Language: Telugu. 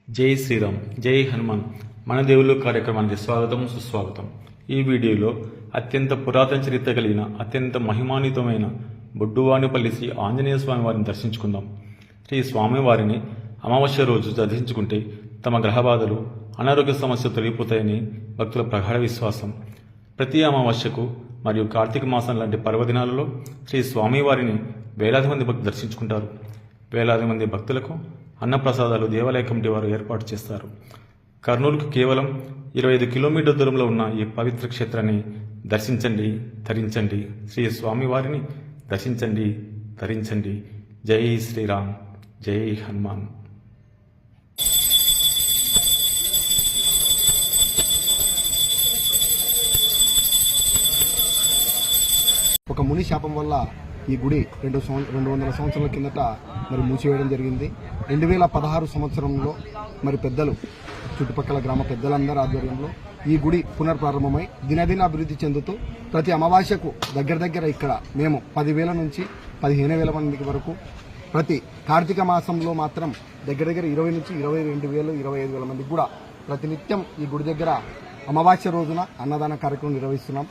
జై శ్రీరామ్, జై హనుమాన్. మన దేవుళ్ళు కార్యక్రమానికి స్వాగతం, సుస్వాగతం. ఈ వీడియోలో అత్యంత పురాతన చరిత్ర కలిగిన అత్యంత మహిమాన్వితమైన బొడ్డువానిపల్లి శ్రీ ఆంజనేయ స్వామి వారిని దర్శించుకుందాం. శ్రీ స్వామివారిని అమావాస్య రోజు దర్శించుకుంటే తమ గ్రహ బాధలు, అనారోగ్య సమస్యలు తొలగిపోతాయని భక్తుల ప్రగాఢ విశ్వాసం. ప్రతి అమావాస్యకు మరియు కార్తీక మాసం లాంటి పర్వదినాలలో శ్రీ స్వామివారిని వేలాది మంది భక్తులు దర్శించుకుంటారు. వేలాది మంది భక్తులకు అన్నప్రసాదాలు దేవాలయ కమిటీ వారు ఏర్పాటు చేస్తారు. కర్నూలుకు కేవలం 25 కిలోమీటర్ల దూరంలో ఉన్న ఈ పవిత్ర క్షేత్రాన్ని దర్శించండి, ధరించండి. శ్రీ స్వామివారిని దర్శించండి, ధరించండి. జై శ్రీరామ్, జై హనుమాన్. ఒక ముని శాపం వల్ల ఈ గుడి 200 సంవత్సరాల కిందట మరి మూసివేయడం జరిగింది. 2016 సంవత్సరంలో మరి పెద్దలు, చుట్టుపక్కల గ్రామ పెద్దలందరి ఆధ్వర్యంలో ఈ గుడి పునర్ప్రారంభమై దినదిన అభివృద్ధి చెందుతూ ప్రతి అమావాస్యకు దగ్గర ఇక్కడ మేము 10,000 నుంచి 15,000 మందికి వరకు, ప్రతి కార్తీక మాసంలో మాత్రం దగ్గర 20 నుంచి 22,000, 25,000 మందికి కూడా ప్రతినిత్యం ఈ గుడి దగ్గర అమావాస్య రోజున అన్నదాన కార్యక్రమం నిర్వహిస్తున్నాం.